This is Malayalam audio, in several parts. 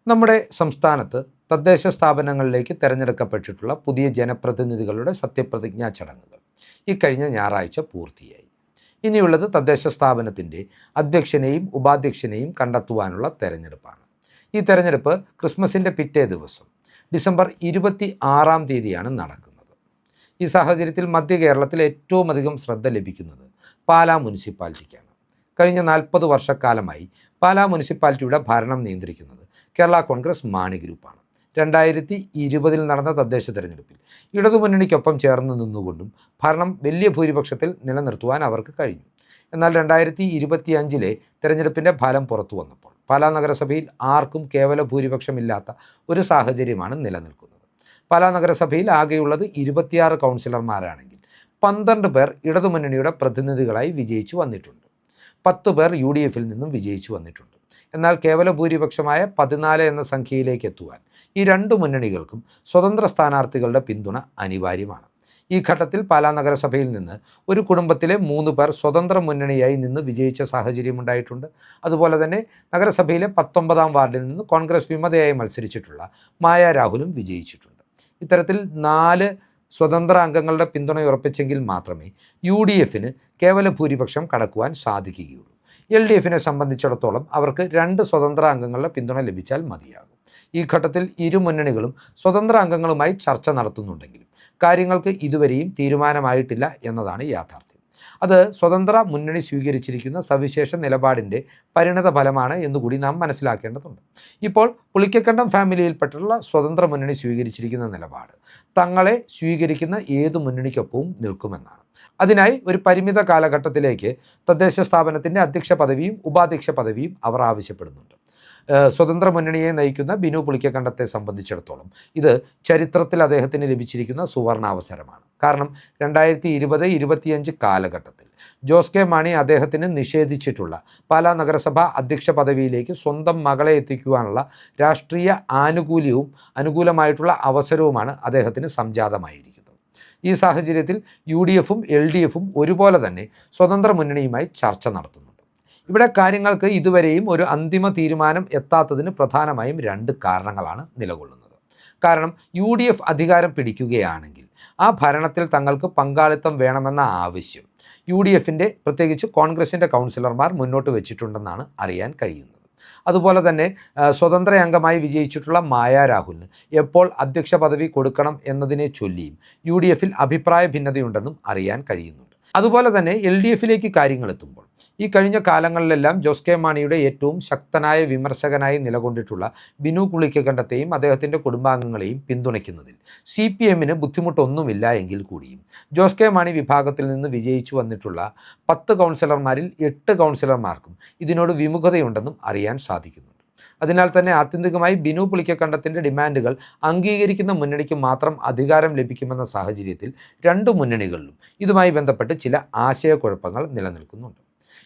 നമ്മുടെ സംസ്ഥാനത്ത് തദ്ദേശ സ്ഥാപനങ്ങളിലേക്ക് തിരഞ്ഞെടുക്കപ്പെട്ടിട്ടുള്ള പുതിയ ജനപ്രതിനിധികളുടെ സത്യപ്രതിജ്ഞാ ചടങ്ങുകൾ ഇക്കഴിഞ്ഞ ഞായറാഴ്ച പൂർത്തിയായി. ഇനിയുള്ളത് തദ്ദേശ സ്ഥാപനത്തിൻ്റെ അധ്യക്ഷനെയും ഉപാധ്യക്ഷനെയും കണ്ടെത്തുവാനുള്ള തെരഞ്ഞെടുപ്പാണ്. ഈ തെരഞ്ഞെടുപ്പ് ക്രിസ്മസിൻ്റെ പിറ്റേ ദിവസം ഡിസംബർ 26-ാം തീയതിയാണ് നടക്കുന്നത്. ഈ സാഹചര്യത്തിൽ മധ്യ കേരളത്തിൽ ഏറ്റവും അധികം ശ്രദ്ധ ലഭിക്കുന്നത് പാലാ മുനിസിപ്പാലിറ്റിക്കാണ്. കഴിഞ്ഞ 40 വർഷക്കാലമായി പാലാ മുനിസിപ്പാലിറ്റിയുടെ ഭരണം നിയന്ത്രിക്കുന്നത് കേരള കോൺഗ്രസ് മാണി ഗ്രൂപ്പാണ്. 2020 നടന്ന തദ്ദേശ തെരഞ്ഞെടുപ്പിൽ ഇടതുമുന്നണിക്കൊപ്പം ചേർന്ന് നിന്നുകൊണ്ടും ഭരണം വലിയ ഭൂരിപക്ഷത്തിൽ നിലനിർത്തുവാൻ അവർക്ക് കഴിഞ്ഞു. എന്നാൽ 2025 തെരഞ്ഞെടുപ്പിൻ്റെ ഫലം പുറത്തു വന്നപ്പോൾ പാലാ നഗരസഭയിൽ ആർക്കും കേവല ഭൂരിപക്ഷമില്ലാത്ത ഒരു സാഹചര്യമാണ് നിലനിൽക്കുന്നത്. പാലാ നഗരസഭയിൽ ആകെയുള്ളത് 26 കൗൺസിലർമാരാണെങ്കിൽ 12 പേർ ഇടതുമുന്നണിയുടെ പ്രതിനിധികളായി വിജയിച്ചു വന്നിട്ടുണ്ട്. 10 പേർ UDF നിന്നും വിജയിച്ചു വന്നിട്ടുണ്ട്. എന്നാൽ കേവല ഭൂരിപക്ഷമായ 14 എന്ന സംഖ്യയിലേക്ക് എത്തുവാൻ ഈ രണ്ട് മുന്നണികൾക്കും സ്വതന്ത്ര സ്ഥാനാർത്ഥികളുടെ പിന്തുണ അനിവാര്യമാണ്. ഈ ഘട്ടത്തിൽ പാലാ നഗരസഭയിൽ നിന്ന് ഒരു കുടുംബത്തിലെ 3 പേർ സ്വതന്ത്ര മുന്നണിയായി നിന്ന് വിജയിച്ച സാഹചര്യമുണ്ടായിട്ടുണ്ട്. അതുപോലെ തന്നെ നഗരസഭയിലെ 19-ാം വാർഡിൽ നിന്ന് കോൺഗ്രസ് വിമതയായി മത്സരിച്ചിട്ടുള്ള മായ രാഹുലും വിജയിച്ചിട്ടുണ്ട്. ഇത്തരത്തിൽ 4 സ്വതന്ത്ര അംഗങ്ങളുടെ പിന്തുണ ഉറപ്പിച്ചെങ്കിൽ മാത്രമേ UDF കേവല ഭൂരിപക്ഷം കടക്കുവാൻ സാധിക്കുകയുള്ളൂ. LDF സംബന്ധിച്ചിടത്തോളം അവർക്ക് 2 സ്വതന്ത്ര അംഗങ്ങളുടെ പിന്തുണ ലഭിച്ചാൽ മതിയാകും. ഈ ഘട്ടത്തിൽ ഇരു മുന്നണികളും സ്വതന്ത്ര അംഗങ്ങളുമായി ചർച്ച നടത്തുന്നുണ്ടെങ്കിലും കാര്യങ്ങൾക്ക് ഇതുവരെയും തീരുമാനമായിട്ടില്ല എന്നതാണ് യാഥാർത്ഥ്യം. അത് സ്വതന്ത്ര മുന്നണി സ്വീകരിച്ചിരിക്കുന്ന സവിശേഷ നിലപാടിൻ്റെ പരിണത ഫലമാണ് എന്നുകൂടി നാം മനസ്സിലാക്കേണ്ടതുണ്ട്. ഇപ്പോൾ പുളിക്കക്കണ്ടം ഫാമിലിയിൽപ്പെട്ടുള്ള സ്വതന്ത്ര മുന്നണി സ്വീകരിച്ചിരിക്കുന്ന നിലപാട് തങ്ങളെ സ്വീകരിക്കുന്ന ഏതു മുന്നണിക്കൊപ്പവും നിൽക്കുമെന്നാണ്. അതിനായി ഒരു പരിമിത കാലഘട്ടത്തിലേക്ക് തദ്ദേശ സ്ഥാപനത്തിൻ്റെ അധ്യക്ഷ പദവിയും ഉപാധ്യക്ഷ പദവിയും അവർ ആവശ്യപ്പെടുന്നുണ്ട്. സ്വതന്ത്ര മുന്നണിയെ നയിക്കുന്ന ബിനു പുളിക്കക്കണ്ടത്തെ സംബന്ധിച്ചിടത്തോളം ഇത് ചരിത്രത്തിൽ അദ്ദേഹത്തിന് ലഭിച്ചിരിക്കുന്ന സുവർണാവസരമാണ്. കാരണം 2020-25 കാലഘട്ടത്തിൽ ജോസ് കെ മാണി അദ്ദേഹത്തിന് നിഷേധിച്ചിട്ടുള്ള പാലാ നഗരസഭ അധ്യക്ഷ പദവിയിലേക്ക് സ്വന്തം മകളെ എത്തിക്കുവാനുള്ള രാഷ്ട്രീയ ആനുകൂല്യവും അനുകൂലമായിട്ടുള്ള അവസരവുമാണ് അദ്ദേഹത്തിന് സംജാതമായിരിക്കുന്നത്. ഈ സാഹചര്യത്തിൽ UDFും LDFും ഒരുപോലെ തന്നെ സ്വതന്ത്ര മുന്നണിയുമായി ചർച്ച നടത്തുന്നുണ്ട്. ഇവിടെ കാര്യങ്ങൾക്ക് ഇതുവരെയും ഒരു അന്തിമ തീരുമാനം എത്താത്തതിന് പ്രധാനമായും 2 കാരണങ്ങളാണ് നിലകൊള്ളുന്നത്. കാരണം UDF അധികാരം പിടിക്കുകയാണെങ്കിൽ ആ ഭരണത്തിൽ തങ്ങൾക്ക് പങ്കാളിത്തം വേണമെന്ന ആവശ്യം UDFൻ്റെ പ്രത്യേകിച്ച് കോൺഗ്രസിൻ്റെ കൗൺസിലർമാർ മുന്നോട്ട് വെച്ചിട്ടുണ്ടെന്നാണ് അറിയാൻ കഴിയുന്നത്. അതുപോലെ തന്നെ സ്വതന്ത്ര അംഗമായി വിജയിച്ചിട്ടുള്ള മായ രാഹുലിന് എപ്പോൾ അധ്യക്ഷ പദവി കൊടുക്കണം എന്നതിനെ ചൊല്ലിയും UDFൽ അഭിപ്രായ ഭിന്നതയുണ്ടെന്നും അറിയാൻ കഴിയുന്നുണ്ട്. അതുപോലെ തന്നെ LDFലേക്ക് കാര്യങ്ങൾ എത്തുമ്പോൾ ഈ കഴിഞ്ഞ കാലങ്ങളിലെല്ലാം ജോസ് കെ മാണിയുടെ ഏറ്റവും ശക്തനായ വിമർശകനായി നിലകൊണ്ടിട്ടുള്ള ബിനു പുളിക്കക്കണ്ടത്തെയും അദ്ദേഹത്തിൻ്റെ കുടുംബാംഗങ്ങളെയും പിന്തുണയ്ക്കുന്നതിൽ CPM ബുദ്ധിമുട്ടൊന്നുമില്ല എങ്കിൽ കൂടിയും ജോസ് കെ മാണി വിഭാഗത്തിൽ നിന്ന് വിജയിച്ചു വന്നിട്ടുള്ള 10 കൗൺസിലർമാരിൽ 8 കൗൺസിലർമാർക്കും ഇതിനോട് വിമുഖതയുണ്ടെന്നും അറിയാൻ സാധിക്കുന്നുണ്ട്. അതിനാൽ തന്നെ ആത്യന്തികമായി ബിനു പുളിക്കക്കണ്ടത്തിൻ്റെ ഡിമാൻഡുകൾ അംഗീകരിക്കുന്ന മുന്നണിക്ക് മാത്രം അധികാരം ലഭിക്കുമെന്ന സാഹചര്യത്തിൽ 2 മുന്നണികളിലും ഇതുമായി ബന്ധപ്പെട്ട് ചില ആശയക്കുഴപ്പങ്ങൾ നിലനിൽക്കുന്നുണ്ട്.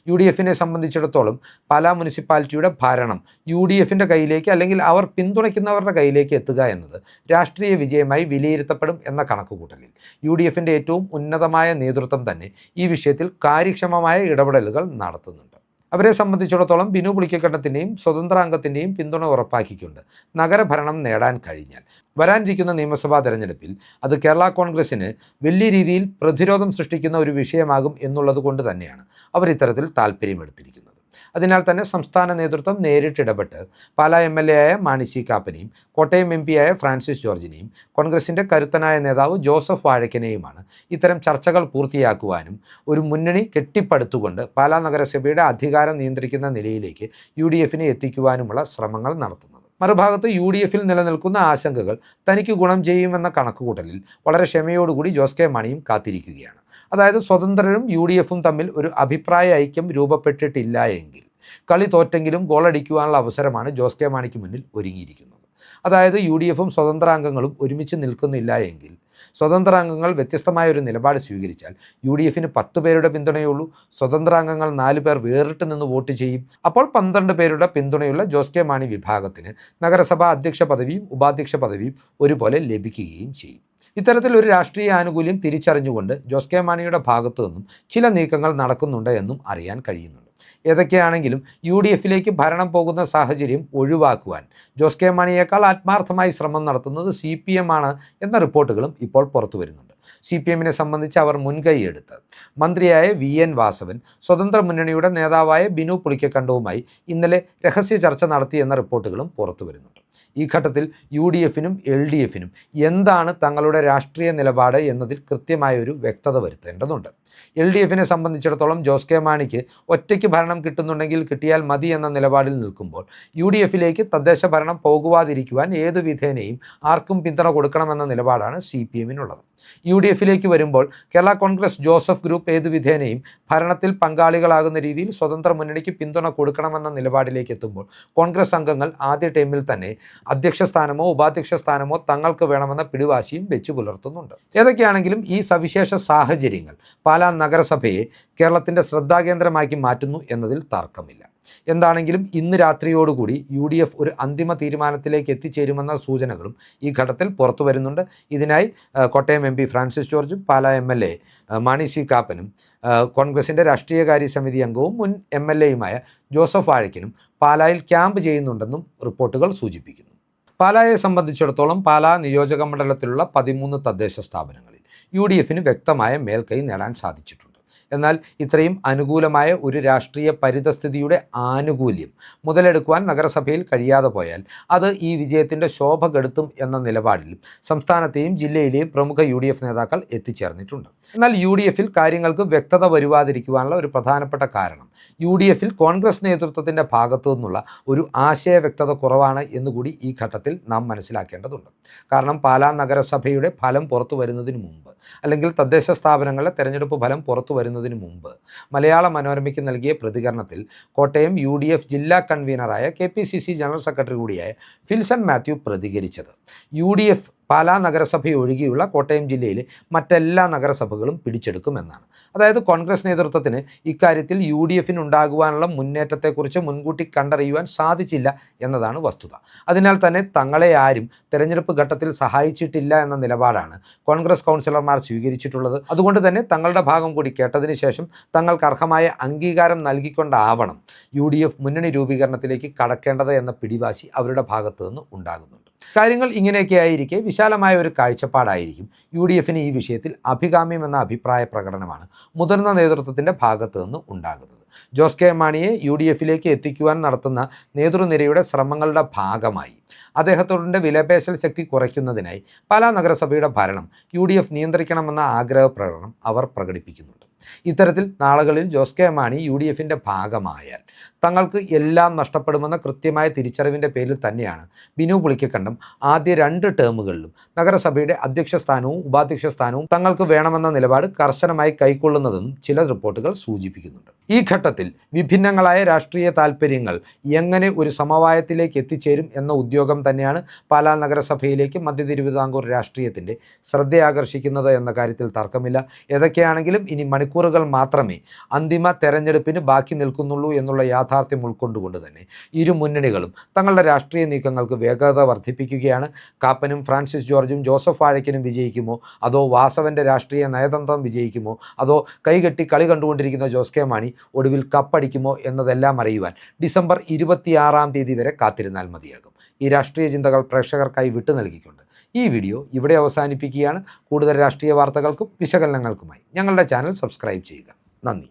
UDF സംബന്ധിച്ചിടത്തോളം പാലാ മുനിസിപ്പാലിറ്റിയുടെ ഭരണം UDFൻ്റെ കയ്യിലേക്ക് അല്ലെങ്കിൽ അവർ പിന്തുണയ്ക്കുന്നവരുടെ കയ്യിലേക്ക് എത്തുക എന്നത് രാഷ്ട്രീയ വിജയമായി വിലയിരുത്തപ്പെടും എന്ന കണക്കുകൂട്ടലിൽ UDFൻ്റെ ഏറ്റവും ഉന്നതമായ നേതൃത്വം തന്നെ ഈ വിഷയത്തിൽ കാര്യക്ഷമമായ ഇടപെടലുകൾ നടത്തുന്നുണ്ട്. അവരെ സംബന്ധിച്ചിടത്തോളം ബിനു പുളിക്കക്കണ്ടത്തിൻ്റെയും സ്വതന്ത്ര അംഗത്തിൻ്റെയും പിന്തുണ ഉറപ്പാക്കിക്കൊണ്ട് നഗരഭരണം നേടാൻ കഴിഞ്ഞാൽ വരാനിരിക്കുന്ന നിയമസഭാ തെരഞ്ഞെടുപ്പിൽ അത് കേരള കോൺഗ്രസിന് വലിയ രീതിയിൽ പ്രതിരോധം സൃഷ്ടിക്കുന്ന ഒരു വിഷയമാകും എന്നുള്ളത് കൊണ്ട് തന്നെയാണ് അവർ ഇത്തരത്തിൽ താല്പര്യമെടുത്തിരിക്കുന്നത്. അതിനാൽ തന്നെ സംസ്ഥാന നേതൃത്വം നേരിട്ടിടപെട്ട് പാലാ MLA ആയ മാണി സി കാപ്പനെയും കോട്ടയം MP ആയ ഫ്രാൻസിസ് ജോർജിനെയും കോൺഗ്രസിൻ്റെ കരുത്തനായ നേതാവ് ജോസഫ് വാഴക്കനെയുമാണ് ഇത്തരം ചർച്ചകൾ പൂർത്തിയാക്കുവാനും ഒരു മുന്നണി കെട്ടിപ്പടുത്തുകൊണ്ട് പാലാ നഗരസഭയുടെ അധികാരം നിയന്ത്രിക്കുന്ന നിലയിലേക്ക് UDF എത്തിക്കുവാനുമുള്ള ശ്രമങ്ങൾ നടത്തുന്നത്. മറുഭാഗത്ത് UDFൽ നിലനിൽക്കുന്ന ആശങ്കകൾ തനിക്ക് ഗുണം ചെയ്യുമെന്ന കണക്കുകൂട്ടലിൽ വളരെ ക്ഷമയോടുകൂടി ജോസ് കെ മാണിയും കാത്തിരിക്കുകയാണ്. അതായത് സ്വതന്ത്രരും UDFും തമ്മിൽ ഒരു അഭിപ്രായ ഐക്യം രൂപപ്പെട്ടിട്ടില്ല എങ്കിൽ കളി തോറ്റെങ്കിലും ഗോളടിക്കുവാനുള്ള അവസരമാണ് ജോസ് കെ മാണിക്ക് മുന്നിൽ ഒരുങ്ങിയിരിക്കുന്നത്. അതായത് UDFും സ്വതന്ത്ര അംഗങ്ങളും ഒരുമിച്ച് നിൽക്കുന്നില്ല എങ്കിൽ സ്വതന്ത്ര അംഗങ്ങൾ വ്യത്യസ്തമായ ഒരു നിലപാട് സ്വീകരിച്ചാൽ UDFന് 10 പേരുടെ പിന്തുണയുള്ളൂ, സ്വതന്ത്ര അംഗങ്ങൾ 4 പേർ വേറിട്ട് നിന്ന് വോട്ട് ചെയ്യും. അപ്പോൾ 12 പേരുടെ പിന്തുണയുള്ള ജോസ് കെ മാണി വിഭാഗത്തിന് നഗരസഭാ അധ്യക്ഷ പദവിയും ഉപാധ്യക്ഷ പദവിയും ഒരുപോലെ ലഭിക്കുകയും ചെയ്യും. ഇത്തരത്തിൽ ഒരു രാഷ്ട്രീയ ആനുകൂല്യം തിരിച്ചറിഞ്ഞുകൊണ്ട് ജോസ് കെ മാണിയുടെ ഭാഗത്തു നിന്നും ചില നീക്കങ്ങൾ നടക്കുന്നുണ്ട് എന്നും അറിയാൻ കഴിയുന്നുണ്ട്. ഏതൊക്കെയാണെങ്കിലും UDFിലേക്ക് ഭരണം പോകുന്ന സാഹചര്യം ഒഴിവാക്കുവാൻ ജോസ് കെ മാണിയേക്കാൾ ആത്മാർത്ഥമായി ശ്രമം നടത്തുന്നത് CPM ആണ് എന്ന റിപ്പോർട്ടുകളും ഇപ്പോൾ പുറത്തു വരുന്നുണ്ട്. CPMനെ സംബന്ധിച്ച് അവർ മുൻകൈയെടുത്ത് മന്ത്രിയായ VN വാസവൻ സ്വതന്ത്ര മുന്നണിയുടെ നേതാവായ ബിനു പുളിക്കക്കണ്ടവുമായി ഇന്നലെ രഹസ്യ ചർച്ച നടത്തിയെന്ന റിപ്പോർട്ടുകളും പുറത്തു വരുന്നുണ്ട്. ഈ ഘട്ടത്തിൽ UDFിനും LDFിനും എന്താണ് തങ്ങളുടെ രാഷ്ട്രീയ നിലപാട് എന്നതിൽ കൃത്യമായൊരു വ്യക്തത വരുത്തേണ്ടതുണ്ട്. LDFിനെ സംബന്ധിച്ചിടത്തോളം ജോസ് കെ മാണിക്ക് ഒറ്റയ്ക്ക് ഭരണം കിട്ടുന്നുണ്ടെങ്കിൽ കിട്ടിയാൽ മതി എന്ന നിലപാടിൽ നിൽക്കുമ്പോൾ UDFിലേക്ക് തദ്ദേശ ഭരണം പോകുവാതിരിക്കുവാൻ ഏതു വിധേനയും ആർക്കും പിന്തുണ കൊടുക്കണമെന്ന നിലപാടാണ് CPMനുള്ളത്. UDFിലേക്ക് വരുമ്പോൾ കേരള കോൺഗ്രസ് ജോസഫ് ഗ്രൂപ്പ് ഏതു വിധേനയും ഭരണത്തിൽ പങ്കാളികളാകുന്ന രീതിയിൽ സ്വതന്ത്ര മുന്നണിക്ക് പിന്തുണ കൊടുക്കണമെന്ന നിലപാടിലേക്ക് എത്തുമ്പോൾ കോൺഗ്രസ് അംഗങ്ങൾ ആദ്യ ടൈമിൽ തന്നെ അധ്യക്ഷ സ്ഥാനമോ ഉപാധ്യക്ഷ സ്ഥാനമോ തങ്ങൾക്ക് വേണമെന്ന പിടിവാശിയും വെച്ചു പുലർത്തുന്നുണ്ട്. ഏതൊക്കെയാണെങ്കിലും ഈ സവിശേഷ സാഹചര്യങ്ങൾ പാലാ നഗരസഭയെ കേരളത്തിൻ്റെ ശ്രദ്ധാകേന്ദ്രമാക്കി മാറ്റുന്നു എന്നതിൽ തർക്കമില്ല. എന്താണെങ്കിലും ഇന്ന് രാത്രിയോടുകൂടി UDF ഒരു അന്തിമ തീരുമാനത്തിലേക്ക് എത്തിച്ചേരുമെന്ന സൂചനകളും ഈ ഘട്ടത്തിൽ പുറത്തു വരുന്നുണ്ട്. ഇതിനായി കോട്ടയം MP ഫ്രാൻസിസ് ജോർജും പാലാ MLA മാണി സി കാപ്പനും കോൺഗ്രസിൻ്റെ രാഷ്ട്രീയകാര്യ സമിതി അംഗവും മുൻ MLAയുമായ ജോസഫ് വാഴയ്ക്കനും പാലായിൽ ക്യാമ്പ് ചെയ്യുന്നുണ്ടെന്നും റിപ്പോർട്ടുകൾ സൂചിപ്പിക്കുന്നു. പാലായെ സംബന്ധിച്ചിടത്തോളം പാലാ നിയോജക മണ്ഡലത്തിലുള്ള 13 തദ്ദേശ സ്ഥാപനങ്ങളിൽ UDFിന് വ്യക്തമായ മേൽക്കൈ നേടാൻ സാധിച്ചിട്ടുണ്ട്. എന്നാൽ ഇത്രയും അനുകൂലമായ ഒരു രാഷ്ട്രീയ പരിതസ്ഥിതിയുടെ ആനുകൂല്യം മുതലെടുക്കുവാൻ നഗരസഭയിൽ കഴിയാതെ പോയാൽ അത് ഈ വിജയത്തിൻ്റെ ശോഭ കെടുത്തും എന്ന നിലപാടിലും സംസ്ഥാനത്തെയും ജില്ലയിലെയും പ്രമുഖ UDF നേതാക്കൾ എത്തിച്ചേർന്നിട്ടുണ്ട്. എന്നാൽ UDFിൽ കാര്യങ്ങൾക്ക് വ്യക്തത വരുവാതിരിക്കുവാനുള്ള ഒരു പ്രധാനപ്പെട്ട കാരണം UDFിൽ കോൺഗ്രസ് നേതൃത്വത്തിൻ്റെ ഭാഗത്തു നിന്നുള്ള ഒരു ആശയ വ്യക്തത കുറവാണ് എന്നുകൂടി ഈ ഘട്ടത്തിൽ നാം മനസ്സിലാക്കേണ്ടതുണ്ട്. കാരണം പാലാ നഗരസഭയുടെ ഫലം പുറത്തു വരുന്നതിന് മുമ്പ് അല്ലെങ്കിൽ തദ്ദേശ സ്ഥാപനങ്ങളിലെ തെരഞ്ഞെടുപ്പ് ഫലം പുറത്തു വരുന്നതിന് മുമ്പ് മലയാള മനോരമയ്ക്ക് നൽകിയ പ്രതികരണത്തിൽ കോട്ടയം UDF ജില്ലാ കൺവീനറായ KPCC ജനറൽ സെക്രട്ടറി കൂടിയായ ഫിൽസൺ മാത്യു പ്രതികരിച്ചത് UDF പാലാ നഗരസഭയൊഴികെയുള്ള കോട്ടയം ജില്ലയിലെ മറ്റെല്ലാ നഗരസഭകളും പിടിച്ചെടുക്കുമെന്നാണ്. അതായത് കോൺഗ്രസ് നേതൃത്വത്തിന് ഇക്കാര്യത്തിൽ UDFിനുണ്ടാകുവാനുള്ള മുന്നേറ്റത്തെക്കുറിച്ച് മുൻകൂട്ടി കണ്ടറിയുവാൻ സാധിച്ചില്ല എന്നതാണ് വസ്തുത. അതിനാൽ തന്നെ തങ്ങളെ ആരും തെരഞ്ഞെടുപ്പ് ഘട്ടത്തിൽ സഹായിച്ചിട്ടില്ല എന്ന നിലപാടാണ് കോൺഗ്രസ് കൗൺസിലർമാർ സ്വീകരിച്ചിട്ടുള്ളത്. അതുകൊണ്ട് തന്നെ തങ്ങളുടെ ഭാഗം കൂടി കേട്ടതിന് ശേഷം തങ്ങൾക്ക് അർഹമായ അംഗീകാരം നൽകിക്കൊണ്ടാവണം UDF മുന്നണി രൂപീകരണത്തിലേക്ക് കടക്കേണ്ടത് എന്ന പിടിവാശി അവരുടെ ഭാഗത്തു നിന്ന് ഉണ്ടാകുന്നുണ്ട്. കാര്യങ്ങൾ ഇങ്ങനെയൊക്കെ ആയിരിക്കെ വിശാലമായ ഒരു കാഴ്ചപ്പാടായിരിക്കും UDFിന് ഈ വിഷയത്തിൽ അഭികാമ്യമെന്ന അഭിപ്രായ പ്രകടനമാണ് മുതിർന്ന നേതൃത്വത്തിൻ്റെ ഭാഗത്തു നിന്ന് ഉണ്ടാകുന്നത്. ജോസ് കെ മാണിയെ UDFിലേക്ക് എത്തിക്കുവാൻ നടത്തുന്ന നേതൃനിരയുടെ ശ്രമങ്ങളുടെ ഭാഗമായി അദ്ദേഹത്തോടെ വിലപേശൽ ശക്തി കുറയ്ക്കുന്നതിനായി പാലാ നഗരസഭയുടെ ഭരണം UDF നിയന്ത്രിക്കണമെന്ന ആഗ്രഹ പ്രകടനം അവർ പ്രകടിപ്പിക്കുന്നുണ്ട്. ഇത്തരത്തിൽ നാളുകളിൽ ജോസ് കെ മാണി UDFിൻ്റെ ഭാഗമായാൽ തങ്ങൾക്ക് എല്ലാം നഷ്ടപ്പെടുമെന്ന കൃത്യമായ തിരിച്ചറിവിൻ്റെ പേരിൽ തന്നെയാണ് ബിനു പുളിക്കക്കണ്ടം ആദ്യ 2 ടേമുകളിലും നഗരസഭയുടെ അധ്യക്ഷ സ്ഥാനവും ഉപാധ്യക്ഷ സ്ഥാനവും തങ്ങൾക്ക് വേണമെന്ന നിലപാട് കർശനമായി കൈക്കൊള്ളുന്നതെന്നും ചില റിപ്പോർട്ടുകൾ സൂചിപ്പിക്കുന്നുണ്ട്. ഈ ഘട്ടത്തിൽ വിഭിന്നങ്ങളായ രാഷ്ട്രീയ താൽപ്പര്യങ്ങൾ എങ്ങനെ ഒരു സമവായത്തിലേക്ക് എത്തിച്ചേരും എന്ന ഉദ്യോഗം തന്നെയാണ് പാലാ നഗരസഭയിലേക്ക് മധ്യ തിരുവിതാംകൂർ രാഷ്ട്രീയത്തിൻ്റെ ശ്രദ്ധയാകർഷിക്കുന്നത് എന്ന കാര്യത്തിൽ തർക്കമില്ല. ഏതൊക്കെയാണെങ്കിലും ഇനി മണിക്കൂറുകൾ മാത്രമേ അന്തിമ തെരഞ്ഞെടുപ്പിന് ബാക്കി നിൽക്കുന്നുള്ളൂ എന്നുള്ള യാഥാർത്ഥ്യം ഉൾക്കൊണ്ടുകൊണ്ട് തന്നെ ഇരു മുന്നണികളും തങ്ങളുടെ രാഷ്ട്രീയ നീക്കങ്ങൾക്ക് വേഗത വർദ്ധിപ്പിക്കുകയാണ്. കാപ്പനും ഫ്രാൻസിസ് ജോർജും ജോസഫ് വാഴയ്ക്കനും വിജയിക്കുമോ, അതോ വാസവൻ്റെ രാഷ്ട്രീയ നയതന്ത്രം വിജയിക്കുമോ, അതോ കൈകെട്ടി കളി കണ്ടുകൊണ്ടിരിക്കുന്ന ജോസ് കെ മാണി ഒടുവിൽ കപ്പടിക്കുമോ എന്നതെല്ലാം അറിയുവാൻ ഡിസംബർ 26-ാം തീയതി വരെ കാത്തിരുന്നാൽ മതിയാകും. ഈ രാഷ്ട്രീയ ചിന്തകൾ പ്രേക്ഷകർക്കായി വിട്ടു നൽകിക്കൊണ്ട് ഈ വീഡിയോ ഇവിടെ അവസാനിപ്പിക്കുകയാണ്. കൂടുതൽ രാഷ്ട്രീയ വാർത്തകൾക്കും വിശകലനങ്ങൾക്കുമായി ഞങ്ങളുടെ ചാനൽ സബ്സ്ക്രൈബ് ചെയ്യുക. നന്ദി.